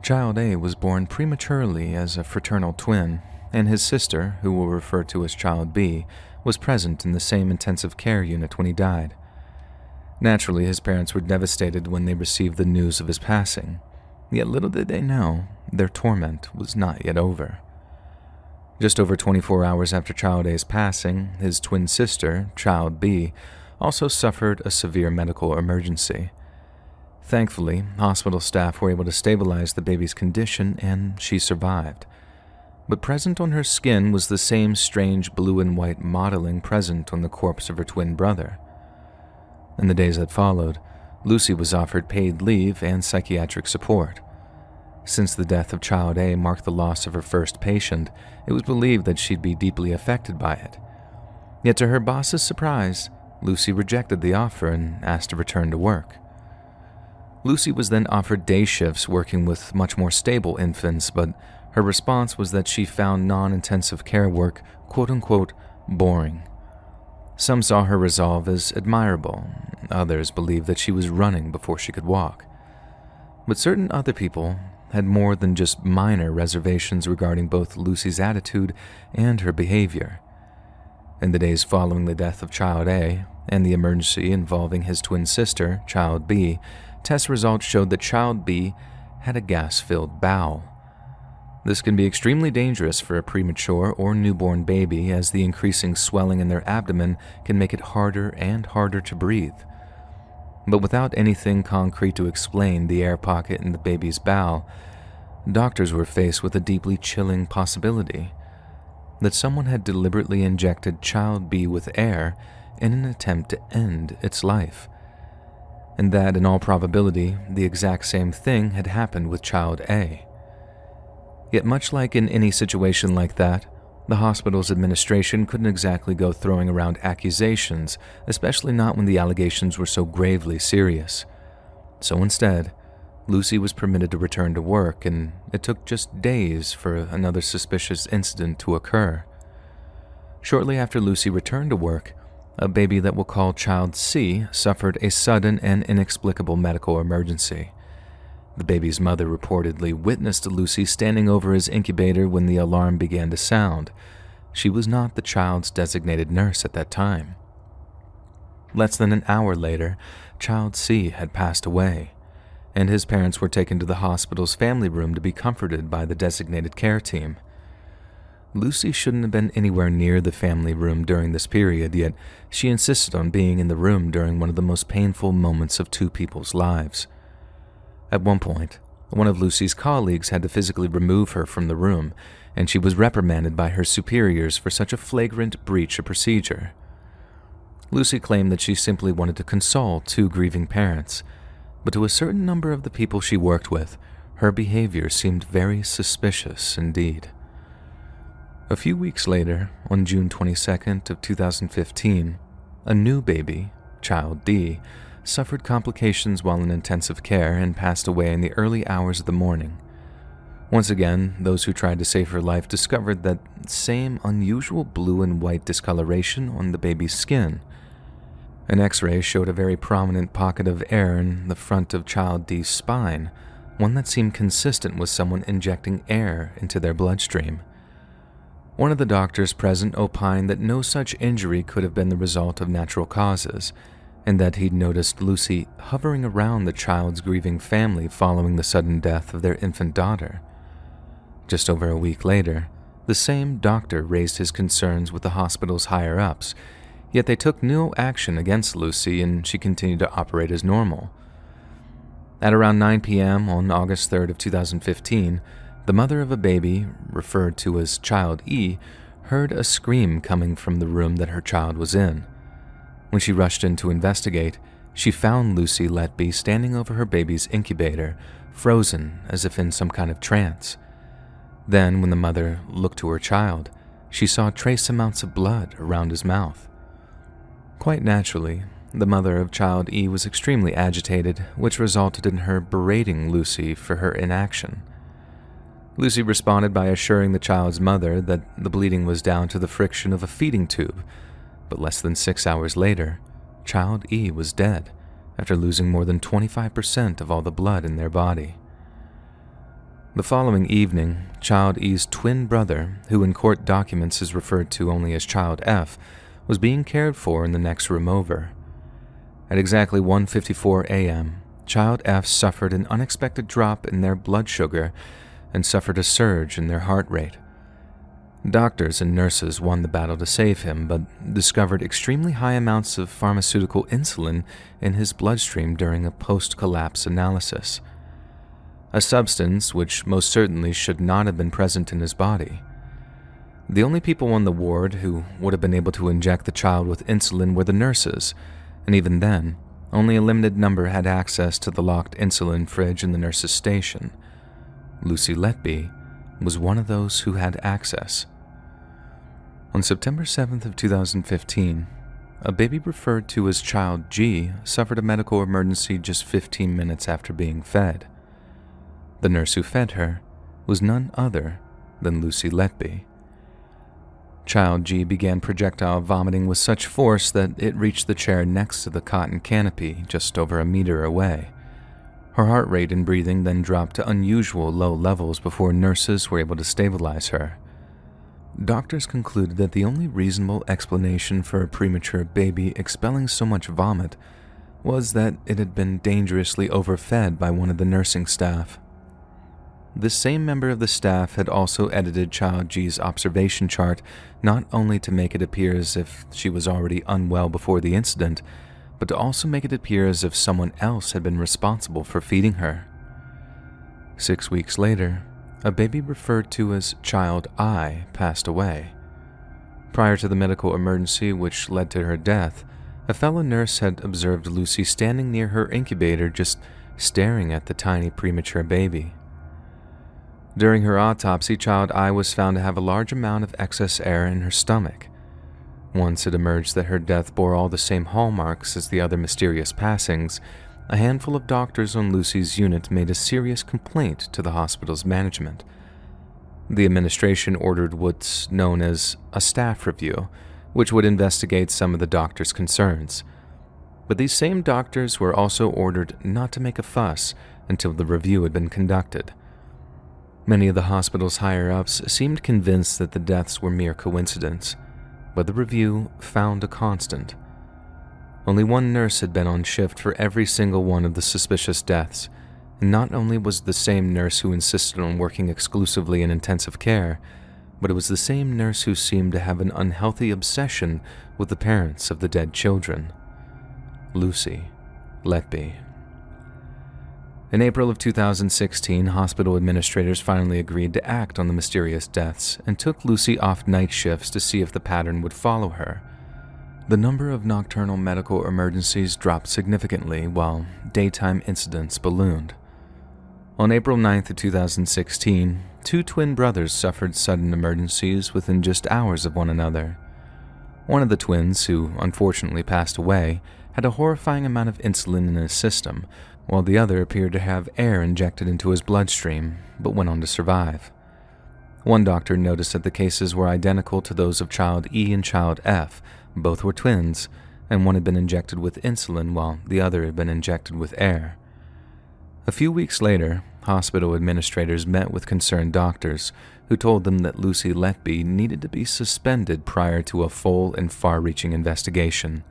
Speaker 1: Child A was born prematurely as a fraternal twin, and his sister, who we'll refer to as Child B, was present in the same intensive care unit when he died. Naturally, his parents were devastated when they received the news of his passing, yet little did they know their torment was not yet over. Just over 24 hours after Child A's passing, his twin sister, Child B, also suffered a severe medical emergency. Thankfully, hospital staff were able to stabilize the baby's condition and she survived. But present on her skin was the same strange blue and white mottling present on the corpse of her twin brother. In the days that followed, Lucy was offered paid leave and psychiatric support. Since the death of Child A marked the loss of her first patient, it was believed that she'd be deeply affected by it. Yet to her boss's surprise, Lucy rejected the offer and asked to return to work. Lucy was then offered day shifts working with much more stable infants, but her response was that she found non-intensive care work quote-unquote boring. Some saw her resolve as admirable, others believed that she was running before she could walk. But certain other people had more than just minor reservations regarding both Lucy's attitude and her behavior. In the days following the death of Child A and the emergency involving his twin sister, Child B, test results showed that Child B had a gas-filled bowel. This can be extremely dangerous for a premature or newborn baby, as the increasing swelling in their abdomen can make it harder and harder to breathe. But without anything concrete to explain the air pocket in the baby's bowel, doctors were faced with a deeply chilling possibility that someone had deliberately injected Child B with air in an attempt to end its life, and that in all probability the exact same thing had happened with Child A. Yet much like in any situation like that, the hospital's administration couldn't exactly go throwing around accusations, especially not when the allegations were so gravely serious. So instead, Lucy was permitted to return to work, and it took just days for another suspicious incident to occur. Shortly after Lucy returned to work, a baby that we'll call Child C suffered a sudden and inexplicable medical emergency. The baby's mother reportedly witnessed Lucy standing over his incubator when the alarm began to sound. She was not the child's designated nurse at that time. Less than an hour later, Child C had passed away, and his parents were taken to the hospital's family room to be comforted by the designated care team. Lucy shouldn't have been anywhere near the family room during this period, yet she insisted on being in the room during one of the most painful moments of two people's lives. At one point, one of Lucy's colleagues had to physically remove her from the room, and she was reprimanded by her superiors for such a flagrant breach of procedure. Lucy claimed that she simply wanted to console two grieving parents, but to a certain number of the people she worked with, her behavior seemed very suspicious indeed. A few weeks later, on June 22nd of 2015, a new baby, Child D, suffered complications while in intensive care and passed away in the early hours of the morning. Once again, those who tried to save her life discovered that same unusual blue and white discoloration on the baby's skin. An X-ray showed a very prominent pocket of air in the front of Child D's spine, one that seemed consistent with someone injecting air into their bloodstream. One of the doctors present opined that no such injury could have been the result of natural causes, and that he'd noticed Lucy hovering around the child's grieving family following the sudden death of their infant daughter. Just over a week later, the same doctor raised his concerns with the hospital's higher-ups, yet they took no action against Lucy and she continued to operate as normal. At around 9 p.m. on August 3rd of 2015, the mother of a baby, referred to as Child E, heard a scream coming from the room that her child was in. When she rushed in to investigate, she found Lucy Letby standing over her baby's incubator, frozen as if in some kind of trance. Then, when the mother looked to her child, she saw trace amounts of blood around his mouth. Quite naturally, the mother of Child E was extremely agitated, which resulted in her berating Lucy for her inaction. Lucy responded by assuring the child's mother that the bleeding was down to the friction of a feeding tube, but less than 6 hours later, Child E was dead after losing more than 25% of all the blood in their body. The following evening, Child E's twin brother, who in court documents is referred to only as Child F, was being cared for in the next room over. At exactly 1:54 a.m., Child F suffered an unexpected drop in their blood sugar and suffered a surge in their heart rate. Doctors and nurses won the battle to save him, but discovered extremely high amounts of pharmaceutical insulin in his bloodstream during a post-collapse analysis, a substance which most certainly should not have been present in his body. The only people on the ward who would have been able to inject the child with insulin were the nurses, and even then, only a limited number had access to the locked insulin fridge in the nurse's station. Lucy Letby was one of those who had access. On September 7th of 2015, a baby referred to as Child G suffered a medical emergency just 15 minutes after being fed. The nurse who fed her was none other than Lucy Letby. Child G began projectile vomiting with such force that it reached the chair next to the cotton canopy just over a meter away. Her heart rate and breathing then dropped to unusual low levels before nurses were able to stabilize her. Doctors concluded that the only reasonable explanation for a premature baby expelling so much vomit was that it had been dangerously overfed by one of the nursing staff. This same member of the staff had also edited Child G's observation chart not only to make it appear as if she was already unwell before the incident, but to also make it appear as if someone else had been responsible for feeding her. 6 weeks later, a baby referred to as Child I passed away. Prior to the medical emergency which led to her death, a fellow nurse had observed Lucy standing near her incubator just staring at the tiny premature baby. During her autopsy, Child I was found to have a large amount of excess air in her stomach. Once it emerged that her death bore all the same hallmarks as the other mysterious passings, a handful of doctors on Lucy's unit made a serious complaint to the hospital's management. The administration ordered what's known as a staff review, which would investigate some of the doctors' concerns. But these same doctors were also ordered not to make a fuss until the review had been conducted. Many of the hospital's higher-ups seemed convinced that the deaths were mere coincidence, but the review found a constant. Only one nurse had been on shift for every single one of the suspicious deaths, And not only was it the same nurse who insisted on working exclusively in intensive care, but it was the same nurse who seemed to have an unhealthy obsession with the parents of the dead children. Lucy Letby. In April of 2016, hospital administrators finally agreed to act on the mysterious deaths and took Lucy off night shifts to see if the pattern would follow her. The number of nocturnal medical emergencies dropped significantly while daytime incidents ballooned. On April 9th of 2016, two twin brothers suffered sudden emergencies within just hours of one another. One of the twins, who unfortunately passed away, had a horrifying amount of insulin in his system, while the other appeared to have air injected into his bloodstream, but went on to survive. One doctor noticed that the cases were identical to those of child E and child F. Both were twins, and one had been injected with insulin while the other had been injected with air. A few weeks later, hospital administrators met with concerned doctors who told them that Lucy Letby needed to be suspended prior to a full and far-reaching investigation.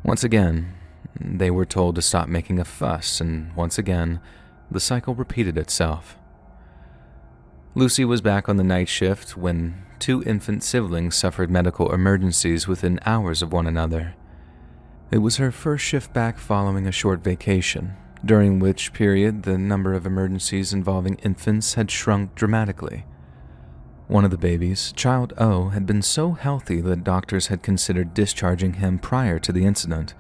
Speaker 1: Once again, they were told to stop making a fuss, and once again, the cycle repeated itself. Lucy was back on the night shift when two infant siblings suffered medical emergencies within hours of one another. It was her first shift back following a short vacation, during which period the number of emergencies involving infants had shrunk dramatically. One of the babies, child O, had been so healthy that doctors had considered discharging him prior to the incident.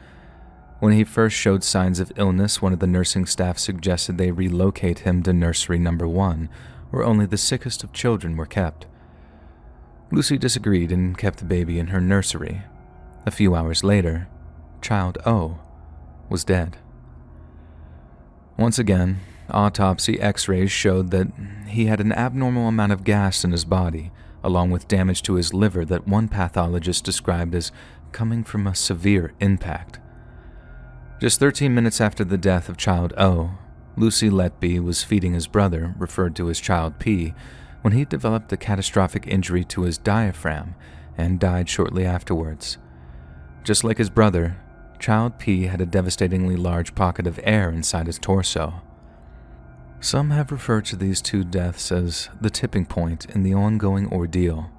Speaker 1: When he first showed signs of illness, one of the nursing staff suggested they relocate him to nursery number 1, where only the sickest of children were kept. Lucy disagreed and kept the baby in her nursery. A few hours later, child O was dead. Once again, autopsy x-rays showed that he had an abnormal amount of gas in his body, along with damage to his liver that one pathologist described as coming from a severe impact. Just 13 minutes after the death of child O, Lucy Letby was feeding his brother, referred to as child P, when he developed a catastrophic injury to his diaphragm and died shortly afterwards. Just like his brother, child P had a devastatingly large pocket of air inside his torso. Some have referred to these two deaths as the tipping point in the ongoing ordeal,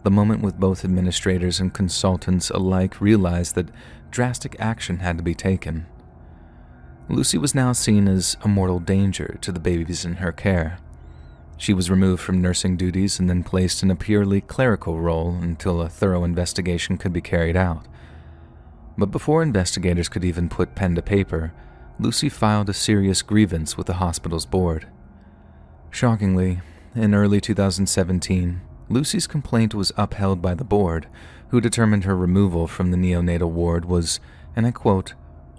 Speaker 1: the moment with both administrators and consultants alike realized that drastic action had to be taken. Lucy was now seen as a mortal danger to the babies in her care. She was removed from nursing duties and then placed in a purely clerical role until a thorough investigation could be carried out. But before investigators could even put pen to paper, Lucy filed a serious grievance with the hospital's board. Shockingly, in early 2017, Lucy's complaint was upheld by the board, who determined her removal from the neonatal ward was, and I quote,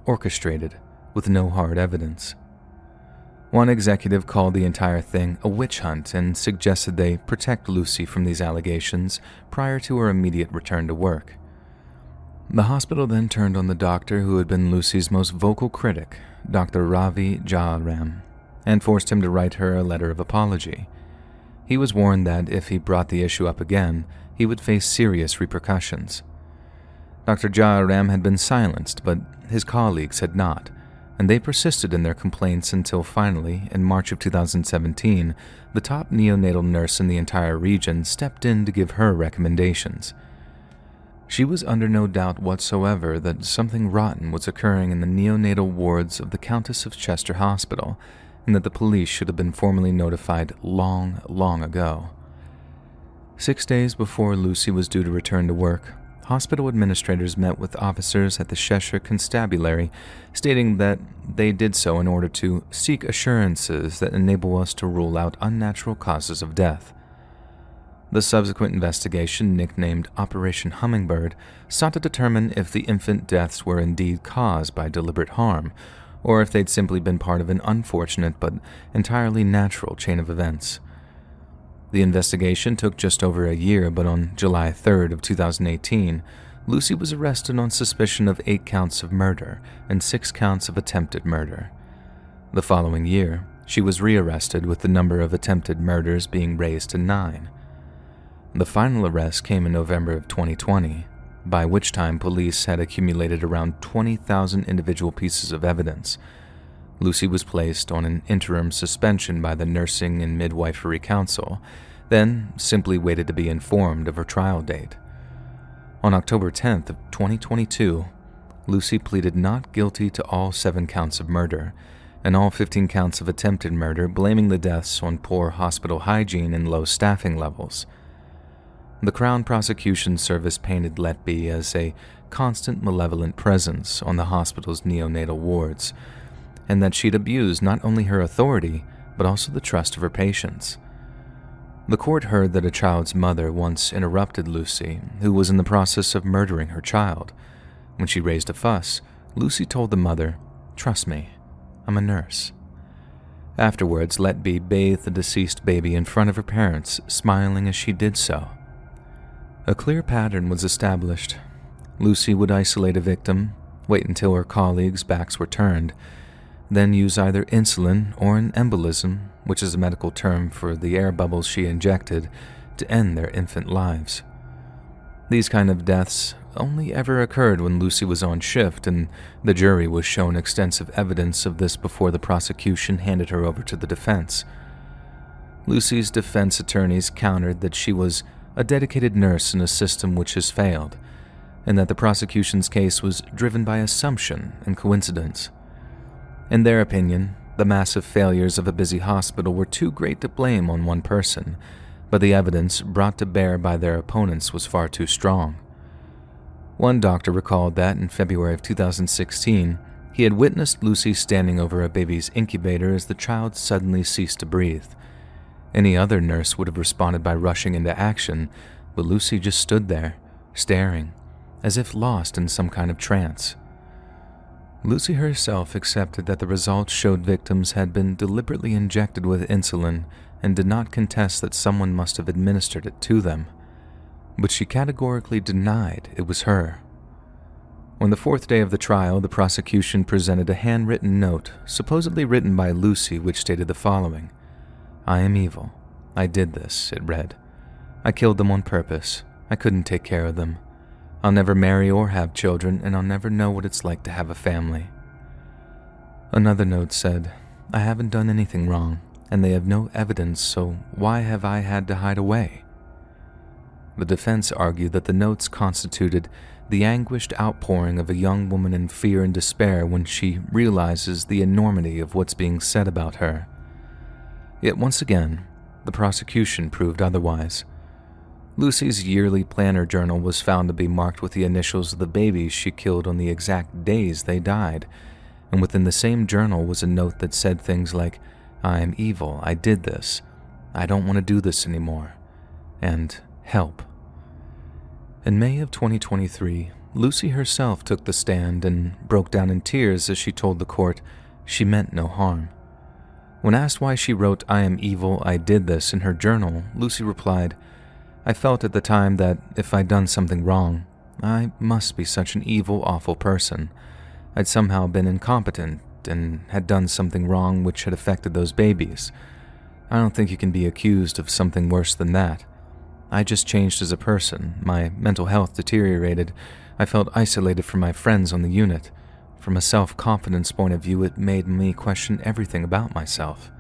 Speaker 1: orchestrated, with no hard evidence. One executive called the entire thing a witch hunt and suggested they protect Lucy from these allegations prior to her immediate return to work. The hospital then turned on the doctor who had been Lucy's most vocal critic, Dr. Ravi Jayaram, and forced him to write her a letter of apology. He was warned that if he brought the issue up again, he would face serious repercussions. Dr. Jayaram had been silenced, but his colleagues had not, and they persisted in their complaints until finally, in March of 2017, the top neonatal nurse in the entire region stepped in to give her recommendations. She was under no doubt whatsoever that something rotten was occurring in the neonatal wards of the Countess of Chester Hospital, and that the police should have been formally notified long, long ago. 6 days before Lucy was due to return to work, hospital administrators met with officers at the Cheshire Constabulary, stating that they did so in order to seek assurances that enable us to rule out unnatural causes of death. The subsequent investigation, nicknamed Operation Hummingbird, sought to determine if the infant deaths were indeed caused by deliberate harm, or if they'd simply been part of an unfortunate but entirely natural chain of events. The investigation took just over a year, but on July 3rd of 2018, Lucy was arrested on suspicion of 8 counts of murder and 6 counts of attempted murder. The following year, she was rearrested with the number of attempted murders being raised to 9. The final arrest came in November of 2020, by which time police had accumulated around 20,000 individual pieces of evidence. Lucy was placed on an interim suspension by the Nursing and Midwifery Council, then simply waited to be informed of her trial date. On October 10th of 2022, Lucy pleaded not guilty to all 7 counts of murder and all 15 counts of attempted murder, blaming the deaths on poor hospital hygiene and low staffing levels. The Crown Prosecution Service painted Letby as a constant malevolent presence on the hospital's neonatal wards, and that she'd abused not only her authority, but also the trust of her patients. The court heard that a child's mother once interrupted Lucy, who was in the process of murdering her child. When she raised a fuss, Lucy told the mother, "Trust me, I'm a nurse." Afterwards, Letby bathed the deceased baby in front of her parents, smiling as she did so. A clear pattern was established. Lucy would isolate a victim, wait until her colleagues' backs were turned, then use either insulin or an embolism, which is a medical term for the air bubbles she injected, to end their infant lives. These kind of deaths only ever occurred when Lucy was on shift, and the jury was shown extensive evidence of this before the prosecution handed her over to the defense. Lucy's defense attorneys countered that she was a dedicated nurse in a system which has failed, and that the prosecution's case was driven by assumption and coincidence. In their opinion, the massive failures of a busy hospital were too great to blame on one person, but the evidence brought to bear by their opponents was far too strong. One doctor recalled that in February of 2016, he had witnessed Lucy standing over a baby's incubator as the child suddenly ceased to breathe. Any other nurse would have responded by rushing into action, but Lucy just stood there, staring, as if lost in some kind of trance. Lucy herself accepted that the results showed victims had been deliberately injected with insulin and did not contest that someone must have administered it to them, but she categorically denied it was her. On the 4th day of the trial, the prosecution presented a handwritten note, supposedly written by Lucy, which stated the following: "I am evil. I did this," it read. "I killed them on purpose. I couldn't take care of them. I'll never marry or have children, and I'll never know what it's like to have a family." Another note said, "I haven't done anything wrong, and they have no evidence, so why have I had to hide away?" The defense argued that the notes constituted the anguished outpouring of a young woman in fear and despair when she realizes the enormity of what's being said about her. Yet once again, the prosecution proved otherwise. Lucy's yearly planner journal was found to be marked with the initials of the babies she killed on the exact days they died, and within the same journal was a note that said things like, "I am evil, I did this, I don't want to do this anymore," and "help." In May of 2023, Lucy herself took the stand and broke down in tears as she told the court she meant no harm. When asked why she wrote "I am evil, I did this" in her journal, Lucy replied, "I felt at the time that if I'd done something wrong, I must be such an evil, awful person. I'd somehow been incompetent and had done something wrong which had affected those babies. I don't think you can be accused of something worse than that. I just changed as a person. My mental health deteriorated. I felt isolated from my friends on the unit. From a self-confidence point of view, it made me question everything about myself."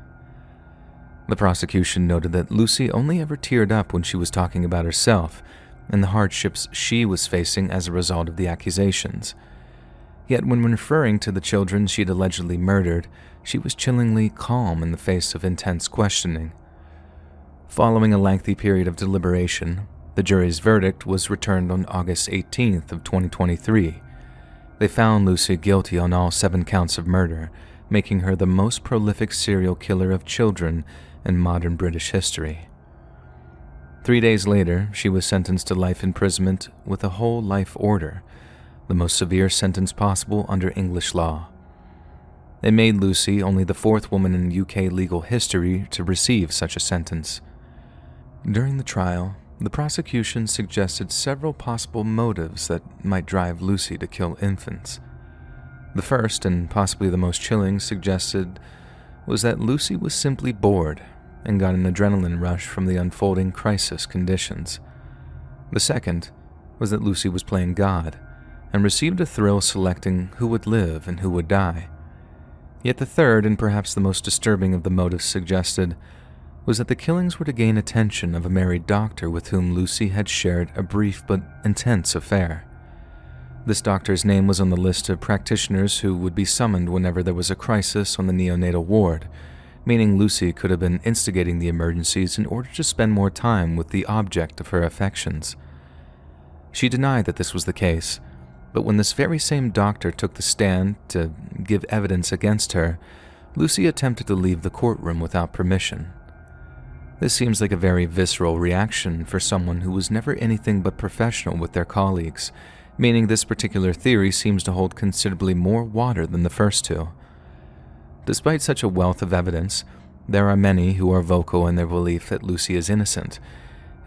Speaker 1: The prosecution noted that Lucy only ever teared up when she was talking about herself and the hardships she was facing as a result of the accusations. Yet when referring to the children she'd allegedly murdered, she was chillingly calm in the face of intense questioning. Following a lengthy period of deliberation, the jury's verdict was returned on August 18th of 2023. They found Lucy guilty on all 7 counts of murder, making her the most prolific serial killer of children in modern British history. 3 days later, she was sentenced to life imprisonment with a whole life order, the most severe sentence possible under English law. It made Lucy only the 4th woman in UK legal history to receive such a sentence. During the trial, the prosecution suggested several possible motives that might drive Lucy to kill infants. The first, and possibly the most chilling, suggested was that Lucy was simply bored and got an adrenaline rush from the unfolding crisis conditions. The second was that Lucy was playing God and received a thrill selecting who would live and who would die. Yet the third, and perhaps the most disturbing of the motives suggested, was that the killings were to gain attention of a married doctor with whom Lucy had shared a brief but intense affair. This doctor's name was on the list of practitioners who would be summoned whenever there was a crisis on the neonatal ward, meaning Lucy could have been instigating the emergencies in order to spend more time with the object of her affections. She denied that this was the case, but when this very same doctor took the stand to give evidence against her, Lucy attempted to leave the courtroom without permission. This seems like a very visceral reaction for someone who was never anything but professional with their colleagues, meaning this particular theory seems to hold considerably more water than the first two. Despite such a wealth of evidence, there are many who are vocal in their belief that Lucy is innocent,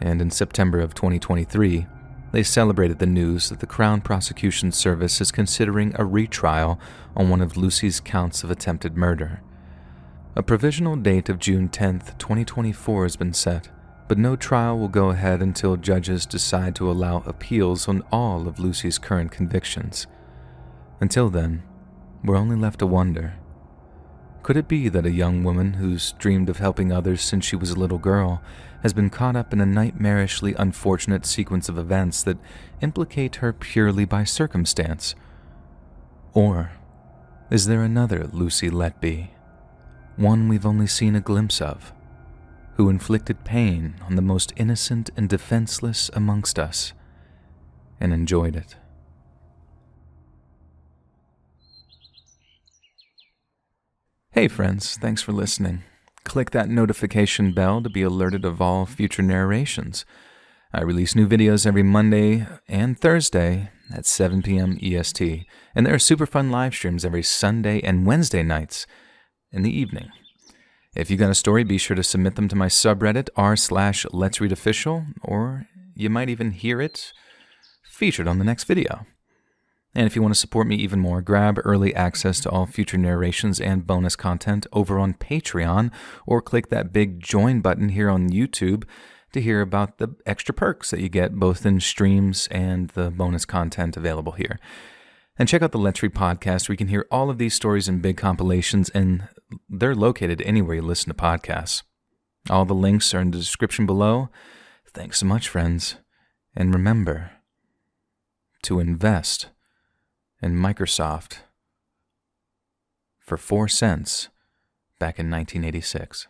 Speaker 1: and in September of 2023, they celebrated the news that the Crown Prosecution Service is considering a retrial on one of Lucy's counts of attempted murder. A provisional date of June 10, 2024 has been set, but no trial will go ahead until judges decide to allow appeals on all of Lucy's current convictions. Until then, we're only left to wonder. Could it be that a young woman who's dreamed of helping others since she was a little girl has been caught up in a nightmarishly unfortunate sequence of events that implicate her purely by circumstance? Or is there another Lucy Letby, one we've only seen a glimpse of, who inflicted pain on the most innocent and defenseless amongst us and enjoyed it? Hey friends, thanks for listening. Click that notification bell to be alerted of all future narrations. I release new videos every Monday and Thursday at 7 p.m. EST, and there are super fun live streams every Sunday and Wednesday nights in the evening. If you got a story, be sure to submit them to my subreddit r/letsreadofficial, or you might even hear it featured on the next video. And if you want to support me even more, grab early access to all future narrations and bonus content over on Patreon, or click that big join button here on YouTube to hear about the extra perks that you get both in streams and the bonus content available here. And check out the Let's Read podcast, where you can hear all of these stories in big compilations, and they're located anywhere you listen to podcasts. All the links are in the description below. Thanks so much, friends. And remember to invest in Microsoft for 4 cents back in 1986.